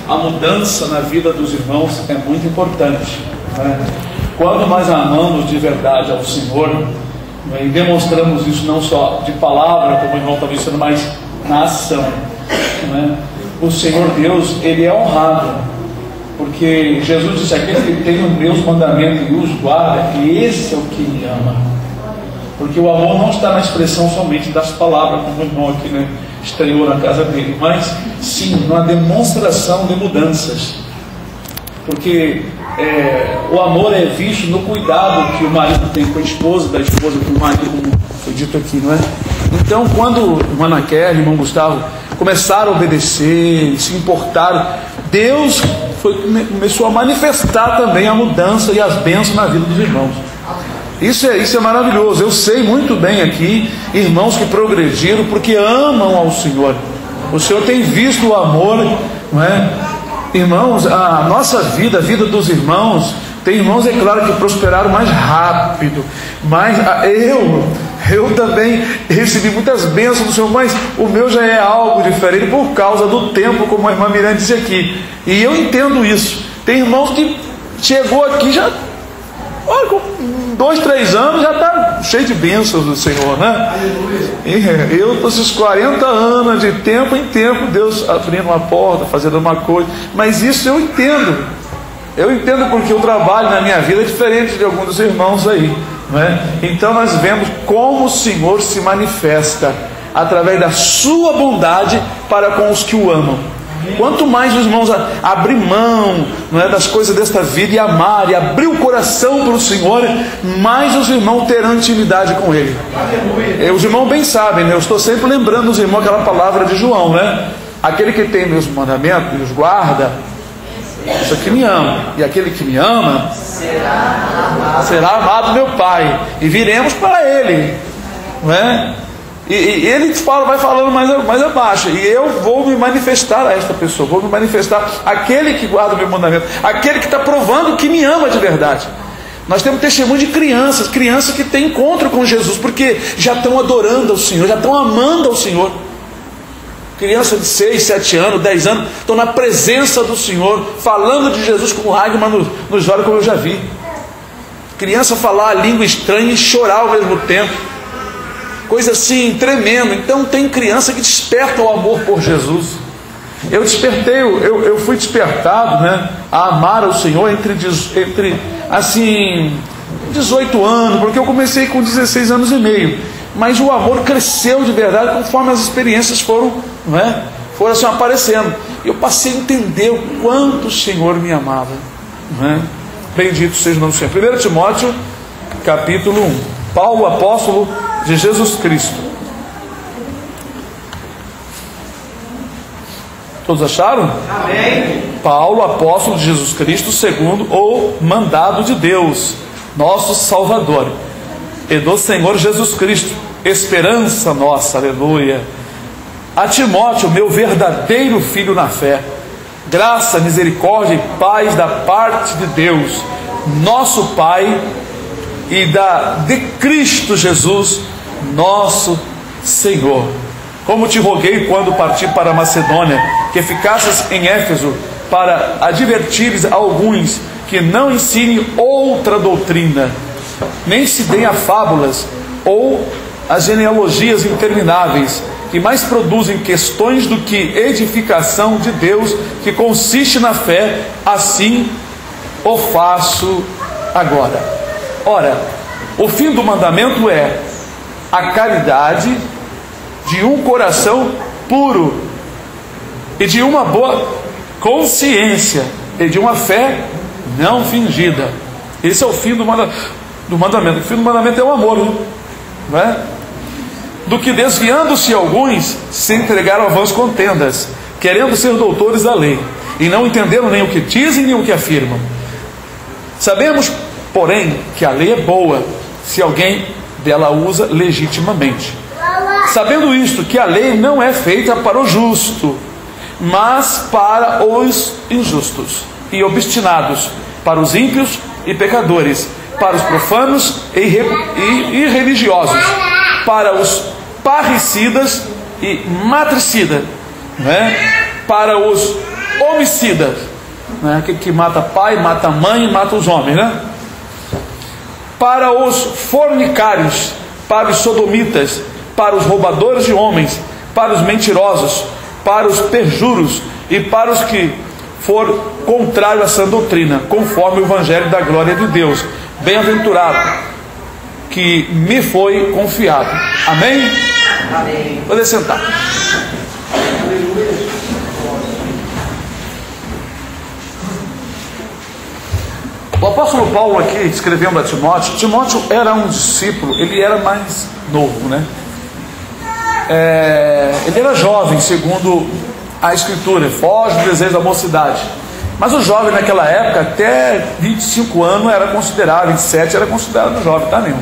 a mudança na vida dos irmãos é muito importante, né? Quando nós amamos de verdade ao Senhor, né, e demonstramos isso não só de palavra, como o irmão está dizendo, mas na ação, né? O Senhor Deus, Ele é honrado, porque Jesus disse: aquele que tem os meus mandamentos e os guarda, esse é o que me ama. Porque o amor não está na expressão somente das palavras, como o irmão aqui, né, estreou na casa dele, mas sim na demonstração de mudanças. Porque o amor é visto no cuidado que o marido tem com a esposa, da esposa com o marido, como foi dito aqui, não é? Então, quando o irmão Kelly e o irmão Gustavo começaram a obedecer, se importaram, Deus começou a manifestar também a mudança e as bênçãos na vida dos irmãos. Isso é maravilhoso. Eu sei muito bem aqui irmãos que progrediram porque amam ao Senhor. O Senhor tem visto o amor, não é? Irmãos, a nossa vida, a vida dos irmãos, tem irmãos, é claro, que prosperaram mais rápido, mas eu também recebi muitas bênçãos do Senhor, mas o meu já é algo diferente por causa do tempo, como a irmã Miranda disse aqui, e eu entendo isso. Tem irmãos que chegou aqui já, olha, com 2, 3 anos já está cheio de bênçãos do Senhor, né? Eu com esses 40 anos, de tempo em tempo, Deus abrindo uma porta, fazendo uma coisa, mas isso eu entendo. Eu entendo, porque o trabalho na minha vida é diferente de alguns dos irmãos aí, não é? Então nós vemos como o Senhor se manifesta através da sua bondade para com os que o amam. Quanto mais os irmãos abrir mão, não é, das coisas desta vida e amar e abrir o coração para o Senhor, mais os irmãos terão intimidade com Ele. Os irmãos bem sabem, né? Eu estou sempre lembrando os irmãos aquela palavra de João, né? Aquele que tem meus mandamentos e os guarda, isso aqui me ama, e aquele que me ama será amado meu Pai, e viremos para Ele, não é? E ele vai falando mais abaixo, e eu vou me manifestar a esta pessoa, vou me manifestar aquele que guarda o meu mandamento, aquele que está provando que me ama de verdade. Nós temos testemunho de crianças que têm encontro com Jesus, porque já estão adorando ao Senhor, já estão amando ao Senhor. Crianças de 6, 7 anos, 10 anos, estão na presença do Senhor, falando de Jesus com lágrimas nos olhos, como eu já vi. Criança falar a língua estranha e chorar ao mesmo tempo, coisa assim tremenda. Então tem criança que desperta o amor por Jesus. Eu despertei, eu fui despertado, né, a amar ao Senhor entre assim 18 anos, porque eu comecei com 16 anos e meio, mas o amor cresceu de verdade conforme as experiências foram assim aparecendo. Eu passei a entender o quanto o Senhor me amava, não é? Bendito seja o nome do Senhor. 1 Timóteo capítulo 1. Paulo, apóstolo de Jesus Cristo. Todos acharam? Amém. Paulo, apóstolo de Jesus Cristo, segundo o mandado de Deus, nosso Salvador, e do Senhor Jesus Cristo, esperança nossa, aleluia. A Timóteo, meu verdadeiro filho na fé, graça, misericórdia e paz da parte de Deus, nosso Pai, e de Cristo Jesus, nosso Senhor. Como te roguei quando parti para a Macedônia, que ficasses em Éfeso, para advertires a alguns que não ensinem outra doutrina, nem se deem a fábulas ou as genealogias intermináveis, que mais produzem questões do que edificação de Deus, que consiste na fé. Assim o faço agora. Ora, o fim do mandamento é a caridade de um coração puro e de uma boa consciência e de uma fé não fingida. Esse é o fim do mandamento. O fim do mandamento é o amor, não é? Do que desviando-se alguns se entregaram a vãs contendas, querendo ser doutores da lei, e não entenderam nem o que dizem nem o que afirmam. Sabemos, porém, que a lei é boa se alguém dela usa legitimamente. Sabendo isto, que a lei não é feita para o justo, mas para os injustos e obstinados, para os ímpios e pecadores, para os profanos e irreligiosos, para os parricidas e matricidas, para os homicidas, né? Aquele que mata pai, mata mãe, mata os homens, né? Para os fornicários, para os sodomitas, para os roubadores de homens, para os mentirosos, para os perjuros e para os que for contrário a sã doutrina, conforme o evangelho da glória de Deus. Bem-aventurado que me foi confiado. Amém? Amém. Pode sentar. O apóstolo Paulo aqui, escrevendo a Timóteo, Timóteo era um discípulo, ele era mais novo, né? Ele era jovem, segundo a Escritura, foge do desejo da mocidade. Mas o jovem naquela época, até 25 anos era considerado, 27 era considerado jovem, tá mesmo?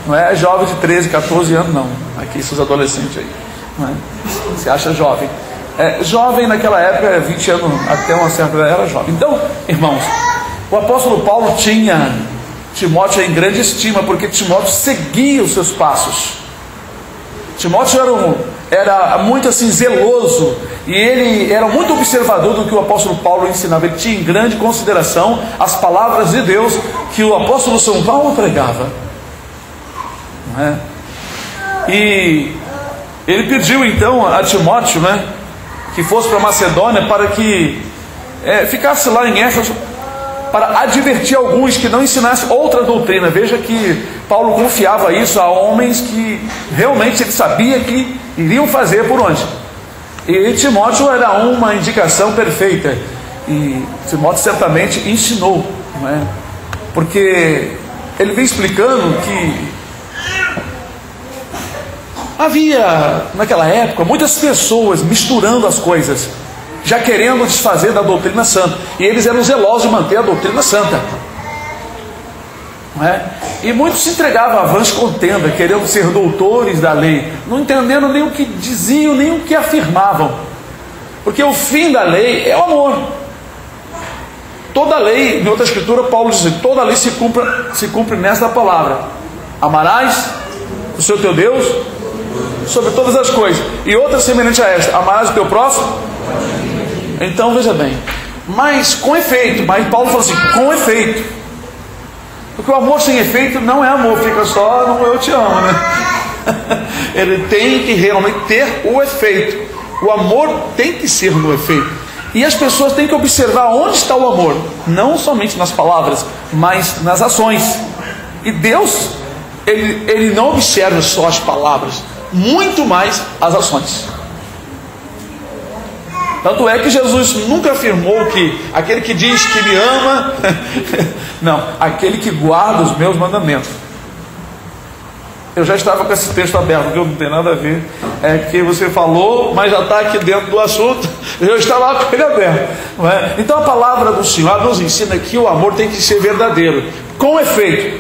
Não é jovem de 13, 14 anos, não. Aqui, esses adolescentes aí, não é? Você acha jovem? Jovem naquela época, 20 anos, até uma certa idade, era jovem. Então, irmãos, o apóstolo Paulo tinha Timóteo em grande estima, porque Timóteo seguia os seus passos. Timóteo era muito assim zeloso, e ele era muito observador do que o apóstolo Paulo ensinava. Ele tinha em grande consideração as palavras de Deus que o apóstolo São Paulo pregava, não é? E ele pediu então a Timóteo, né, que fosse para Macedônia para que ficasse lá em Éfeso, para advertir alguns que não ensinassem outra doutrina. Veja que Paulo confiava isso a homens que realmente ele sabia que iriam fazer por onde. E Timóteo era uma indicação perfeita. E Timóteo certamente ensinou, não é? Porque ele vem explicando que havia naquela época muitas pessoas misturando as coisas, já querendo desfazer da doutrina santa, e eles eram zelosos de manter a doutrina santa, não é? E muitos se entregavam a vãs contenda, querendo ser doutores da lei, não entendendo nem o que diziam, nem o que afirmavam, porque o fim da lei é o amor. Toda lei, em outra escritura, Paulo diz: toda lei se cumpre nesta palavra: amarás o seu teu Deus sobre todas as coisas, e outra semelhante a esta: amarás o teu próximo. Então veja bem, mas com efeito. Mas Paulo falou assim, com efeito, porque o amor sem efeito não é amor, fica só no eu te amo, né? Ele tem que realmente ter o efeito. O amor tem que ser no efeito, e as pessoas têm que observar onde está o amor, não somente nas palavras, mas nas ações. E Deus, ele não observa só as palavras, muito mais as ações. Tanto é que Jesus nunca afirmou que aquele que diz que me ama, não, aquele que guarda os meus mandamentos. Eu já estava com esse texto aberto, que não tem nada a ver, é que você falou, mas já está aqui dentro do assunto, eu estava lá com ele aberto, não é? Então a palavra do Senhor nos ensina que o amor tem que ser verdadeiro, com efeito.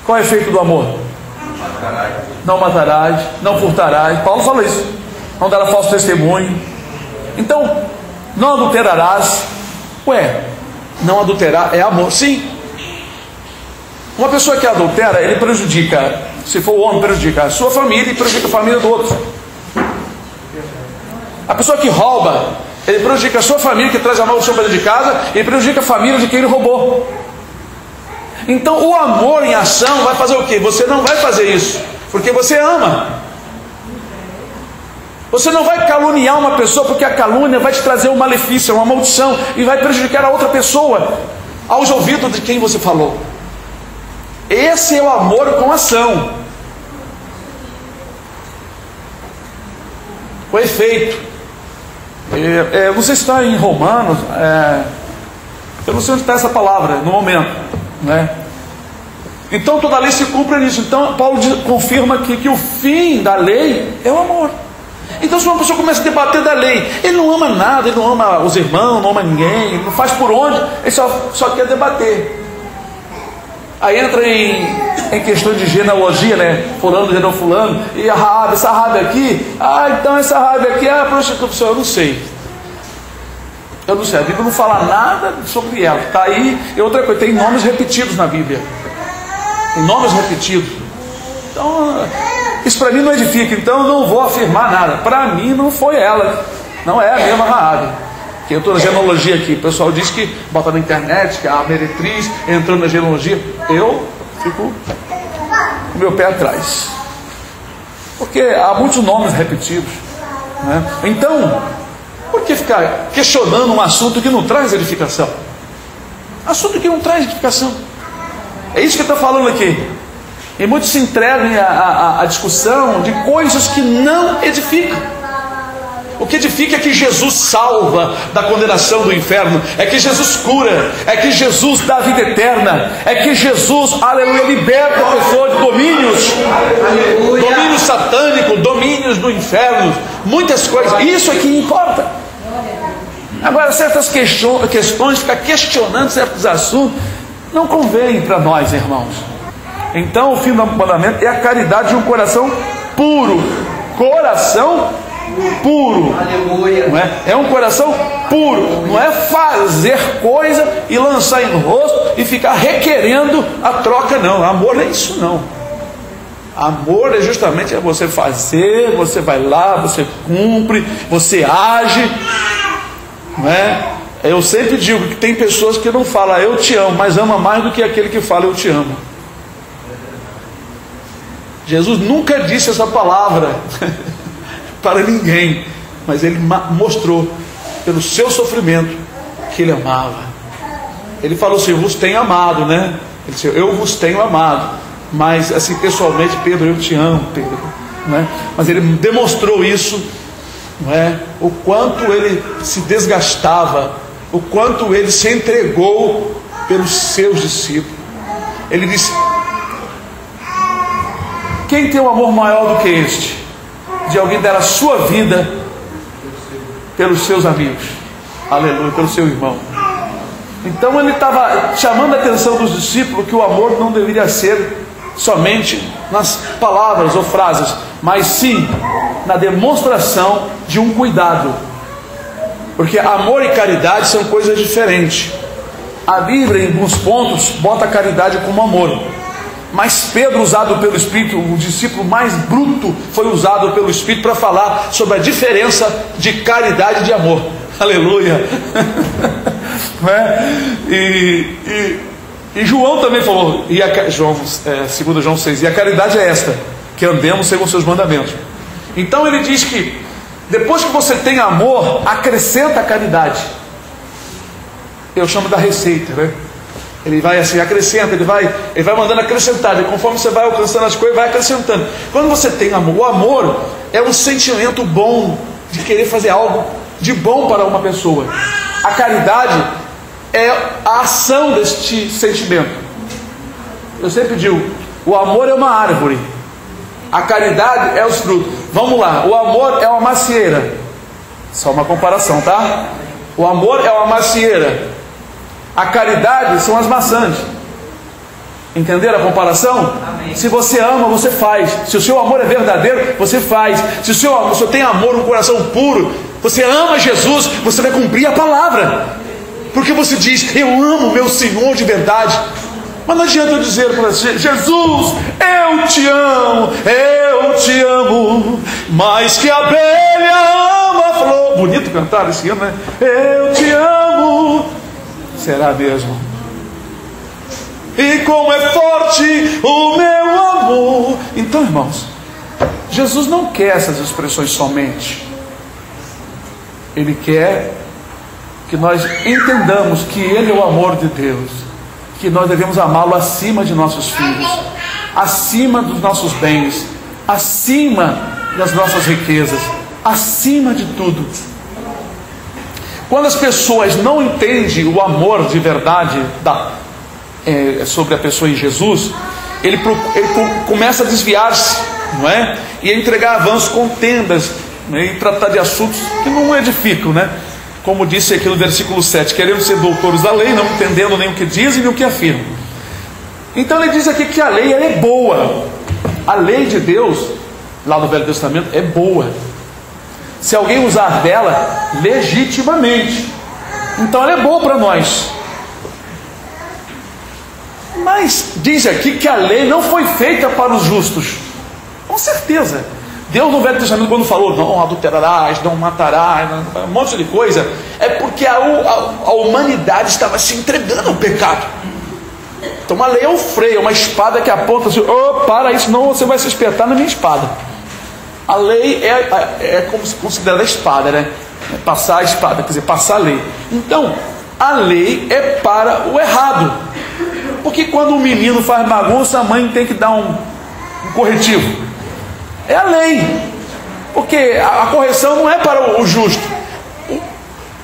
Qual é o efeito do amor? Não matarás, não furtarás. Paulo fala isso. Não dará falso testemunho. Então, não adulterarás. Não adulterar é amor, sim. Uma pessoa que adultera, ele prejudica, se for o homem, prejudica a sua família e prejudica a família do outro. A pessoa que rouba, ele prejudica a sua família, que traz a maldição para dentro de casa, e prejudica a família de quem ele roubou. Então o amor em ação vai fazer o quê? Você não vai fazer isso, porque você ama. Você não vai caluniar uma pessoa, porque a calúnia vai te trazer um malefício, uma maldição, e vai prejudicar a outra pessoa aos ouvidos de quem você falou. Esse é o amor com ação, com efeito. Não sei se está em Romanos, eu não sei onde está essa palavra no momento, né? Então toda a lei se cumpre nisso. Então Paulo confirma que o fim da lei é o amor. Então se uma pessoa começa a debater da lei, ele não ama nada, ele não ama os irmãos, não ama ninguém, ele não faz por onde, ele só quer debater. Aí entra em questão de genealogia, né? Fulano gerou fulano, e a Raabe, essa Raabe aqui, então essa Raabe aqui é a prostituição. Eu não sei, a Bíblia não fala nada sobre ela, está aí. E outra coisa, tem nomes repetidos na Bíblia, tem nomes repetidos. Então isso para mim não edifica, então eu não vou afirmar nada. Para mim não foi ela, não é a mesma Raabe. Que eu estou na genealogia aqui, o pessoal diz que bota na internet, que a meretriz entrou na genealogia. Eu fico com o meu pé atrás, porque há muitos nomes repetidos, né? Então, por que ficar questionando um assunto que não traz edificação? Assunto que não traz edificação. É isso que eu estou falando aqui. E muitos se entregam à discussão de coisas que não edificam. O que edifica é que Jesus salva da condenação do inferno, é que Jesus cura, é que Jesus dá vida eterna, é que Jesus, aleluia, liberta a pessoa de domínios, domínios satânicos, domínios do inferno, muitas coisas. Isso é que importa. Agora, certas questões, ficar questionando certos assuntos, não convém para nós, irmãos. Então, o fim do mandamento é a caridade de um coração puro. Coração puro. Não é? É um coração puro. Não é fazer coisa e lançar em rosto e ficar requerendo a troca, não. Amor não é isso, não. Amor é justamente você fazer, você vai lá, você cumpre, você age. Não é? Eu sempre digo que tem pessoas que não falam eu te amo, mas ama mais do que aquele que fala eu te amo. Jesus nunca disse essa palavra para ninguém, mas ele mostrou pelo seu sofrimento que ele amava. Ele falou assim: eu vos tenho amado, né? Ele disse: eu vos tenho amado, mas assim pessoalmente, Pedro, eu te amo, Pedro, né? Mas ele demonstrou isso, não é? O quanto ele se desgastava, o quanto ele se entregou pelos seus discípulos. Ele disse: quem tem um amor maior do que este? De alguém dar a sua vida pelos seus amigos, aleluia, pelo seu irmão. Então ele estava chamando a atenção dos discípulos que o amor não deveria ser somente nas palavras ou frases, mas sim na demonstração de um cuidado, porque amor e caridade são coisas diferentes. A Bíblia, em alguns pontos, bota a caridade como amor, mas Pedro, usado pelo Espírito, o discípulo mais bruto, foi usado pelo Espírito para falar sobre a diferença de caridade e de amor. Aleluia. E João também falou, segundo João 6, e a caridade é esta, que andemos segundo os seus mandamentos. Então ele diz que depois que você tem amor, acrescenta a caridade. Eu chamo da receita, né? Ele vai assim, acrescenta, ele vai mandando acrescentar, e conforme você vai alcançando as coisas, vai acrescentando. Quando você tem amor, o amor é um sentimento bom, de querer fazer algo de bom para uma pessoa. A caridade é a ação deste sentimento. Eu sempre digo, o amor é uma árvore, a caridade é os frutos. Vamos lá, o amor é uma macieira, só uma comparação, tá? O amor é uma macieira, a caridade são as maçãs. Entenderam a comparação? Amém. Se você ama, você faz. Se o seu amor é verdadeiro, você faz. Se o senhor tem amor, um coração puro, você ama Jesus, você vai cumprir a palavra, porque você diz: eu amo meu Senhor de verdade. Mas não adianta eu dizer para você: Jesus, eu te amo, mais que a abelha ama a flor. Bonito cantar esse ano, né? Eu te amo. Será mesmo? E como é forte o meu amor. Então, irmãos, Jesus não quer essas expressões somente. Ele quer que nós entendamos que Ele é o amor de Deus, que nós devemos amá-lo acima de nossos filhos, acima dos nossos bens, acima das nossas riquezas, acima de tudo. Quando as pessoas não entendem o amor de verdade sobre a pessoa em Jesus, ele começa a desviar-se, não é? E a entregar avanços, contendas, né? E tratar de assuntos que não edificam, né? Como disse aqui no versículo 7, querendo ser doutores da lei, não entendendo nem o que dizem nem o que afirmam. Então ele diz aqui que a lei ela é boa. A lei de Deus, lá no Velho Testamento, é boa, se alguém usar dela legitimamente. Então ela é boa para nós. Mas diz aqui que a lei não foi feita para os justos. Com certeza. Deus no Velho Testamento, quando falou não adulterarás, não matarás, um monte de coisa, é porque a humanidade estava se entregando ao pecado. Então a lei é o freio, é uma espada que aponta assim, para isso, senão você vai se espetar na minha espada. A lei é como se considerada a espada, né? É passar a espada, quer dizer, passar a lei. Então, a lei é para o errado. Porque quando um menino faz bagunça, a mãe tem que dar um corretivo. É a lei. Porque a correção não é para o justo.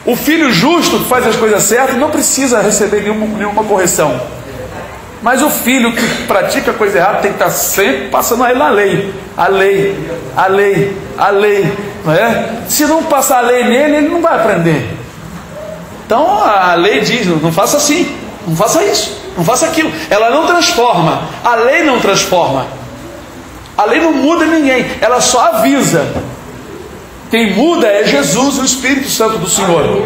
O filho justo que faz as coisas certas não precisa receber nenhuma correção. Mas o filho que pratica a coisa errada tem que estar sempre passando a lei. A lei, a lei, a lei. Não é? Se não passar a lei nele, ele não vai aprender. Então a lei diz, não faça assim, não faça isso, não faça aquilo. Ela não transforma, a lei não transforma. A lei não muda ninguém, ela só avisa. Quem muda é Jesus, o Espírito Santo do Senhor.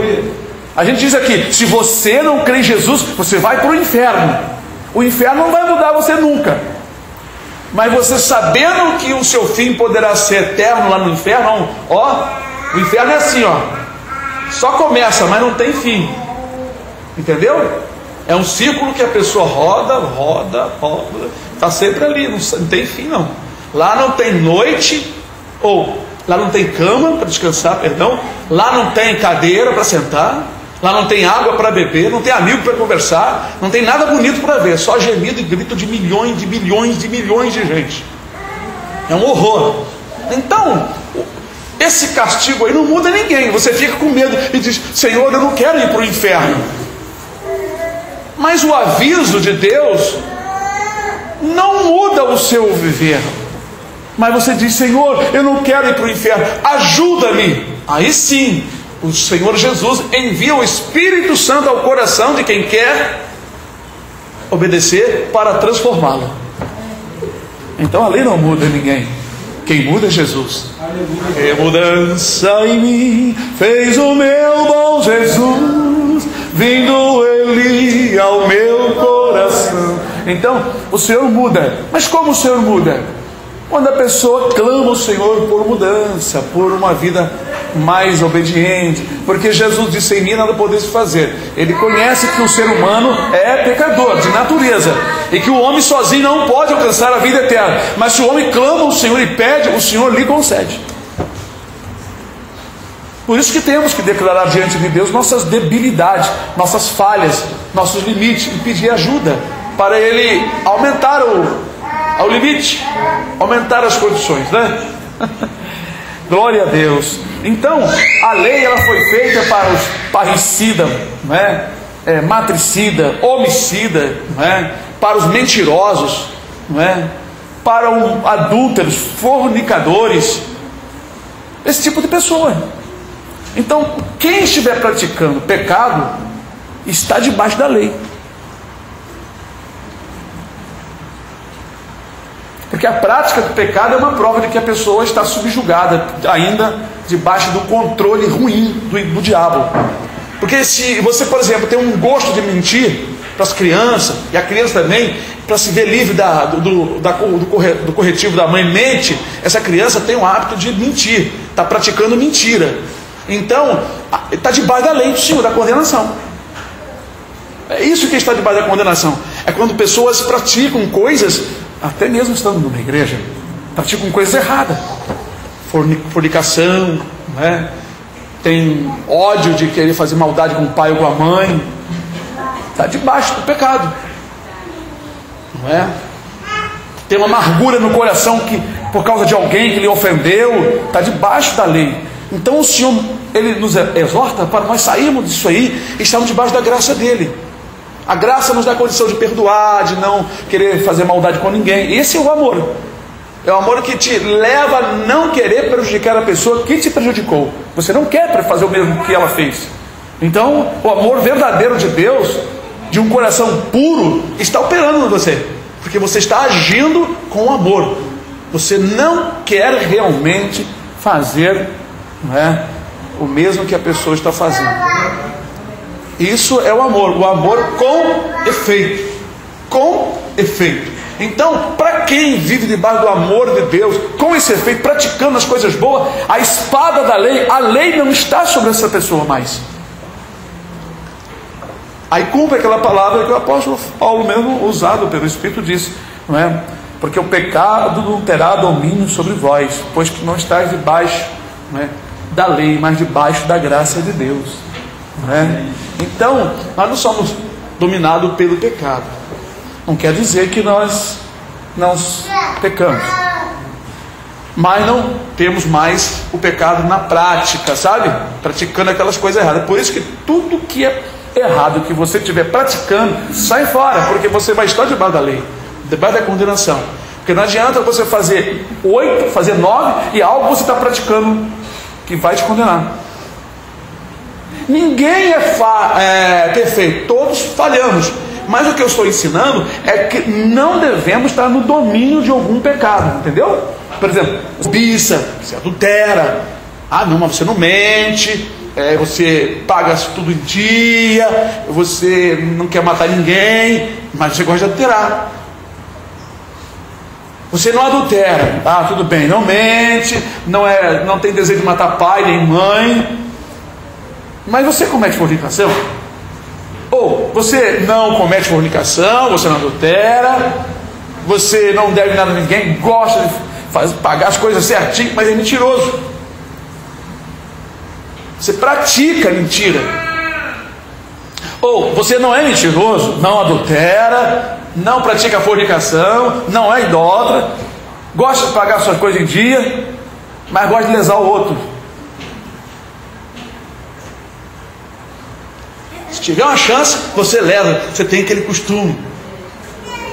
A gente diz aqui, se você não crê em Jesus, você vai para o inferno. O inferno não vai mudar você nunca. Mas você sabendo que o seu fim poderá ser eterno lá no inferno, o inferno é assim, só começa, mas não tem fim. Entendeu? É um círculo que a pessoa roda, está sempre ali, não tem fim não. Lá não tem noite, lá não tem cama para descansar, lá não tem cadeira para sentar, lá não tem água para beber, não tem amigo para conversar, não tem nada bonito para ver, só gemido e grito de milhões, de milhões, de milhões de gente. É um horror. Então, esse castigo aí não muda ninguém. Você fica com medo e diz, Senhor, eu não quero ir para o inferno. Mas o aviso de Deus não muda o seu viver. Mas você diz, Senhor, eu não quero ir para o inferno, ajuda-me. Aí sim, o Senhor Jesus envia o Espírito Santo ao coração de quem quer obedecer para transformá-lo. Então a lei não muda ninguém, quem muda é Jesus. Que mudança em mim fez o meu bom Jesus, vindo Ele ao meu coração. Então o Senhor muda. Mas como o Senhor muda? Quando a pessoa clama ao Senhor por mudança, por uma vida mais obediente, porque Jesus disse, em mim nada podeis fazer. Ele conhece que o ser humano é pecador de natureza, e que o homem sozinho não pode alcançar a vida eterna. Mas se o homem clama ao Senhor e pede, o Senhor lhe concede. Por isso que temos que declarar diante de Deus nossas debilidades, nossas falhas, nossos limites, e pedir ajuda para Ele aumentar ao limite, aumentar as condições, né? Glória a Deus. Então a lei ela foi feita para os parricidas, né? Matricida, homicida, né? Para os mentirosos, né? Para os adúlteros, fornicadores, esse tipo de pessoa. Então quem estiver praticando pecado está debaixo da lei. Porque a prática do pecado é uma prova de que a pessoa está subjugada, ainda debaixo do controle ruim do diabo. Porque se você, por exemplo, tem um gosto de mentir para as crianças, e a criança também, para se ver livre do corretivo da mãe, mente, essa criança tem o hábito de mentir, está praticando mentira. Então, está debaixo da lei do Senhor, da condenação. É isso que está debaixo da condenação. É quando pessoas praticam coisas, até mesmo estando numa igreja, praticam coisas erradas, fornicação, né? Tem ódio de querer fazer maldade com o pai ou com a mãe, está debaixo do pecado, não é? Tem uma amargura no coração que, por causa de alguém que lhe ofendeu, está debaixo da lei. Então o Senhor, Ele nos exorta para nós sairmos disso aí e estarmos debaixo da graça dEle. A graça nos dá a condição de perdoar, de não querer fazer maldade com ninguém. Esse é o amor. É o amor que te leva a não querer prejudicar a pessoa que te prejudicou. Você não quer fazer o mesmo que ela fez. Então, o amor verdadeiro de Deus, de um coração puro, está operando em você. Porque você está agindo com amor. Você não quer realmente fazer, não é, o mesmo que a pessoa está fazendo. Isso é o amor com efeito. Com efeito. Então, para quem vive debaixo do amor de Deus, com esse efeito, praticando as coisas boas, a espada da lei, a lei não está sobre essa pessoa mais. Aí cumpre aquela palavra que o apóstolo Paulo mesmo, usado pelo Espírito, disse, não é? Porque o pecado não terá domínio sobre vós, pois que não estáis debaixo, não é, da lei, mas debaixo da graça de Deus, não é? Então, nós não somos dominados pelo pecado. Não quer dizer que nós não pecamos, mas não temos mais o pecado na prática, sabe? Praticando aquelas coisas erradas. Por isso que tudo que é errado que você estiver praticando, sai fora, porque você vai estar debaixo da lei, debaixo da condenação. Porque não adianta você fazer 8, fazer 9 e algo você está praticando que vai te condenar. Ninguém é perfeito, todos falhamos. Mas o que eu estou ensinando é que não devemos estar no domínio de algum pecado, entendeu? Por exemplo, cobiça, você adultera. Ah não, mas você não mente, você paga tudo em dia, você não quer matar ninguém, mas você gosta de adulterar. Você não adultera, ah, tudo bem, não mente, não tem desejo de matar pai nem mãe, mas você comete fornicação? Ou você não comete fornicação, você não adultera, você não deve nada a ninguém, gosta de pagar as coisas certinho, mas é mentiroso. Você pratica mentira. Ou você não é mentiroso, não adultera, não pratica fornicação, não é idólatra, gosta de pagar suas coisas em dia, mas gosta de lesar o outro. Se tiver uma chance, você leva. Você tem aquele costume.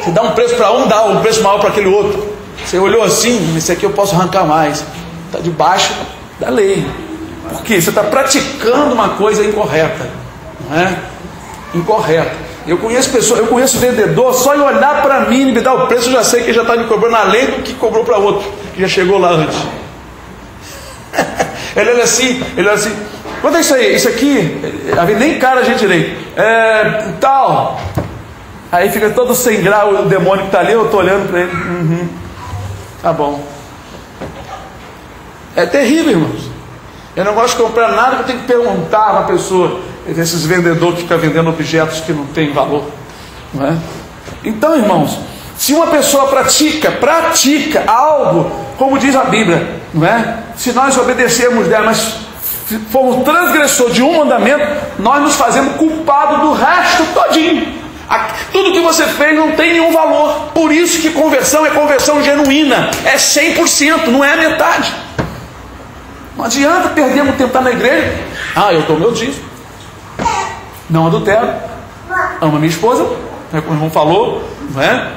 Você dá um preço para um, dá um preço maior para aquele outro. Você olhou assim, esse aqui eu posso arrancar mais. Está debaixo da lei. Por quê? Você está praticando uma coisa incorreta. Não é? Incorreta. Eu conheço pessoas, eu conheço vendedor, só em olhar para mim e me dar o preço, eu já sei que ele já está me cobrando além do que cobrou para outro, que já chegou lá antes. Ele olha assim, quanto é isso aí? Isso aqui, nem cara a gente direito. Tal. Aí fica todo sem grau o demônio que está ali, eu estou olhando para ele. Tá bom. É terrível, irmãos. Eu não gosto de comprar nada que eu tenho que perguntar para a pessoa. Esses vendedores que ficam vendendo objetos que não têm valor. Não é? Então, irmãos, se uma pessoa pratica algo, como diz a Bíblia, não é? Se nós obedecermos dela, mas formos transgressor de um mandamento, nós nos fazemos culpados do resto todinho. Tudo que você fez não tem nenhum valor. Por isso que conversão é conversão genuína, é 100%, não é a metade. Não adianta perdermos tempo na igreja. Ah, eu dou meu dízimo, não adultero, amo a minha esposa, como o irmão falou, não é?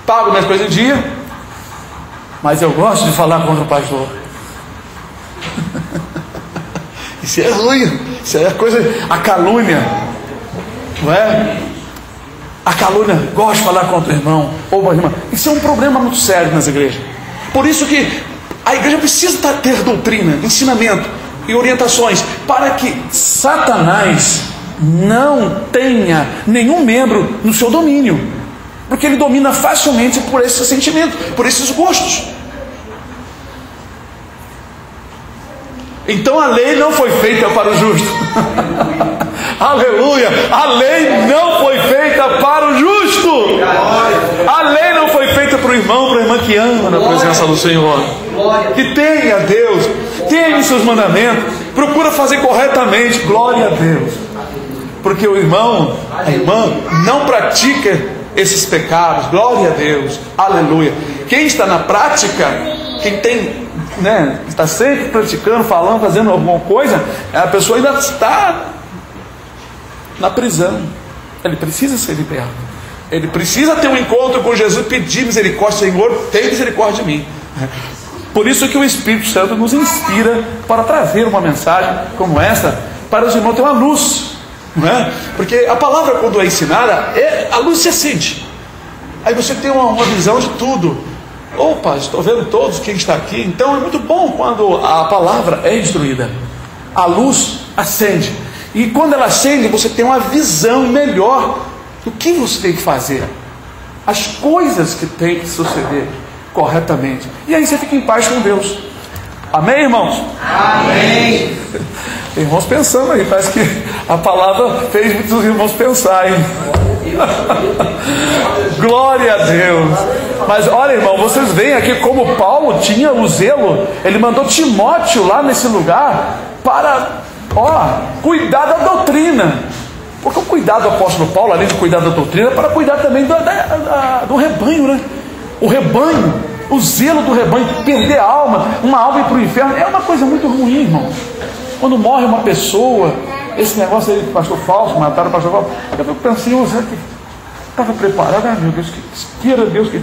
Pago minhas coisas em dia, mas eu gosto de falar contra o pastor. Isso é ruim, isso é coisa, a calúnia, não é? A calúnia, gosto de falar contra o irmão ou a irmã. Isso é um problema muito sério nas igrejas. Por isso que a igreja precisa ter doutrina, ensinamento e orientações, para que Satanás não tenha nenhum membro no seu domínio, porque ele domina facilmente por esse sentimento, por esses gostos. Então a lei não foi feita para o justo. Aleluia! A lei não foi feita para o justo. A lei não foi feita para o irmão, para a irmã que ama na presença do Senhor, que tem a Deus, tem os seus mandamentos, procura fazer corretamente. Glória a Deus. Porque o irmão, a irmã não pratica esses pecados. Glória a Deus. Aleluia. Quem está na prática, quem tem, né, está sempre praticando, falando, fazendo alguma coisa, a pessoa ainda está na prisão. Ele precisa ser liberto. Ele precisa ter um encontro com Jesus, pedir misericórdia. Senhor, tem misericórdia de mim. Por isso que o Espírito Santo nos inspira para trazer uma mensagem como essa para os irmãos ter uma luz, não é? Porque a palavra, quando é ensinada, a luz se acende. Aí você tem uma visão de tudo. Opa, estou vendo todos quem está aqui. Então é muito bom quando a palavra é instruída. A luz acende. E quando ela acende, você tem uma visão melhor do que você tem que fazer. as coisas que tem que suceder corretamente. E aí você fica em paz com Deus. Amém, irmãos? Amém. Irmãos pensando aí, parece que a palavra fez muitos irmãos pensar, hein? Glória a Deus. Mas olha, irmão, vocês veem aqui como Paulo tinha o zelo. Ele mandou Timóteo lá nesse lugar para, cuidar da doutrina. Porque o cuidado do apóstolo Paulo, além de cuidar da doutrina, é para cuidar também do rebanho, né? O rebanho, o zelo do rebanho, perder a alma, uma alma ir para o inferno, é uma coisa muito ruim, irmão. Quando morre uma pessoa, esse negócio aí do pastor Fausto, mataram o pastor Fausto, eu fico pensando, será que estava preparado? Ah, meu Deus, queira Deus que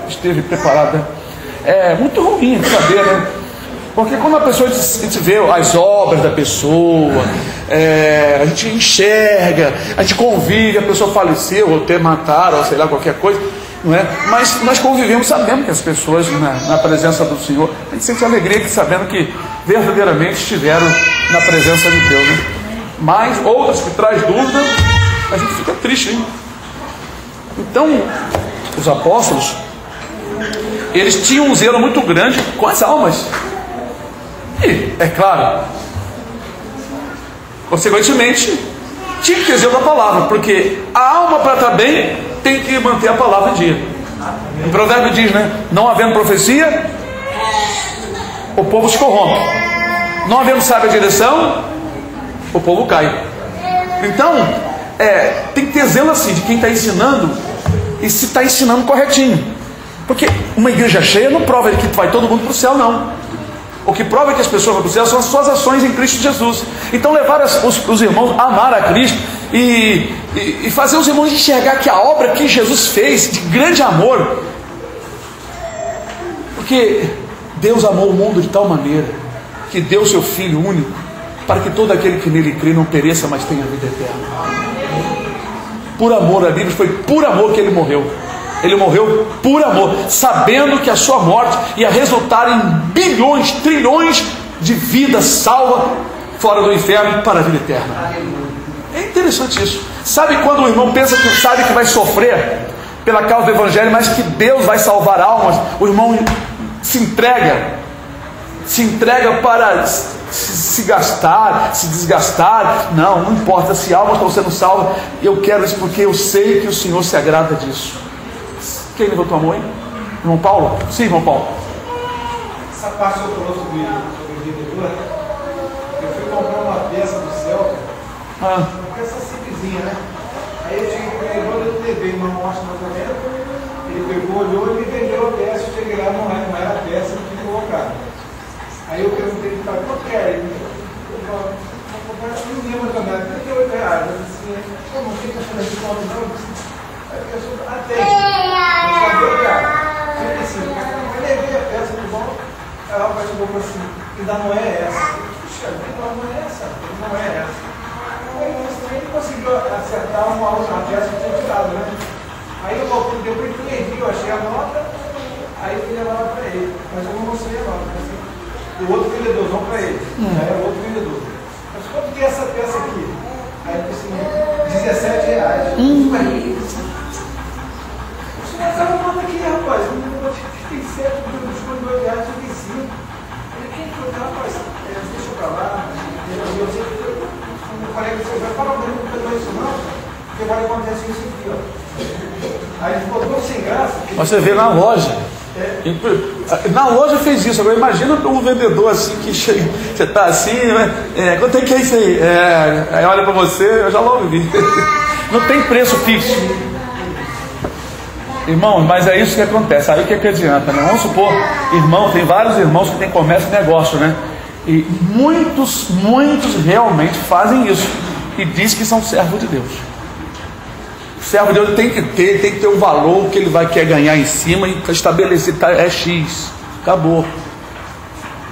esteve preparado. É muito ruim de saber, né? Porque quando a pessoa, a gente vê as obras da pessoa, a gente enxerga, a gente convive, a pessoa faleceu, ou até mataram, ou sei lá, qualquer coisa, não é? Mas nós convivemos sabendo que as pessoas, na presença do Senhor, a gente sente alegria que sabendo que verdadeiramente estiveram na presença de Deus, né? Mas outras que traz dúvida, a gente fica triste, hein? Então, os apóstolos, eles tinham um zelo muito grande com as almas. E, é claro, consequentemente, tinha que ter zelo da palavra, porque a alma para estar bem tem que manter a palavra em dia. O provérbio diz, né? Não havendo profecia, o povo se corrompe. Não havendo sábia direção, o povo cai. Então, tem que ter zelo assim de quem está ensinando e se está ensinando corretinho. Porque uma igreja cheia não prova que vai todo mundo para o céu, não. O que prova que as pessoas vão para o céu são as suas ações em Cristo Jesus. Então levar os irmãos a amar a Cristo e fazer os irmãos enxergar que a obra que Jesus fez de grande amor, porque Deus amou o mundo de tal maneira que deu seu Filho único para que todo aquele que nele crê não pereça, mas tenha vida eterna. Por amor a Bíblia, foi por amor que ele morreu. Ele morreu por amor, sabendo que a sua morte ia resultar em bilhões, trilhões de vidas salvas fora do inferno para a vida eterna. É interessante isso. Sabe quando o irmão pensa que sabe que vai sofrer pela causa do Evangelho, mas que Deus vai salvar almas, o irmão se entrega para se gastar, se desgastar. Não importa se almas estão sendo salvas, eu quero isso porque eu sei que o Senhor se agrada disso. Quem levantou a mão, hein? Irmão Paulo? Sim, irmão Paulo. Essa parte que eu falou sobre o vendedor, eu fui comprar uma peça do céu, uma peça simplesinha, né? Aí eu cheguei com o vendedor, eu levei uma amostra no orçamento, ele pegou, olhou e me vendeu a peça. Eu cheguei lá, não era a peça, eu tinha colocado. Aí eu perguntei para ele, quanto que é? Ele falou, não lembro mais ou menos, R$38. Eu disse, não tem que fazer de conta, não. Aí a pessoa, tem. Mas cadê o cara? 35. Eu levei a peça do bom. Aí o rapaz chegou assim, ainda não é essa. Puxa, não é essa. Não é essa. Aí ele conseguiu acertar uma peça que tinha tirado, né? Aí eu voltei, depois que eu achei a nota, aí eu fui levar para ele. Mas eu não mostrei a nota. Assim, o outro vendedor, não para ele. Aí é o outro vendedor. Mas quanto que é essa peça aqui? Aí eu disse R$17. Mas ela manda aqui, rapaz, tem 7, R$2,5. Ele, quem foi? Rapaz, deixa eu pra lá. Eu sei que eu falei que você vai falar pra mim, não pegou isso não, porque vai acontecer isso aqui, ó. Aí ele ficou tão sem graça. Você vê na loja. Na loja fez isso. Agora imagina um vendedor assim que chega, você está assim, né? Quanto é que é isso aí? Aí olha para você, eu já logo vi. Não tem preço fixo. Irmão, mas é isso que acontece. Aí o que adianta, né? Vamos supor, irmão, tem vários irmãos que tem comércio e negócio, né? E muitos realmente fazem isso e diz que são servos de Deus. O servo de Deus tem que ter um valor que ele quer ganhar em cima e estabelecer, é X, acabou.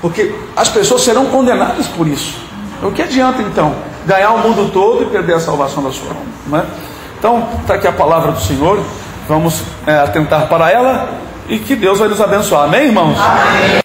Porque as pessoas serão condenadas por isso. O que adianta então? Ganhar o mundo todo e perder a salvação da sua alma, não é? Então, está aqui a palavra do Senhor. Vamos atentar para ela e que Deus vai nos abençoar. Amém, irmãos? Amém.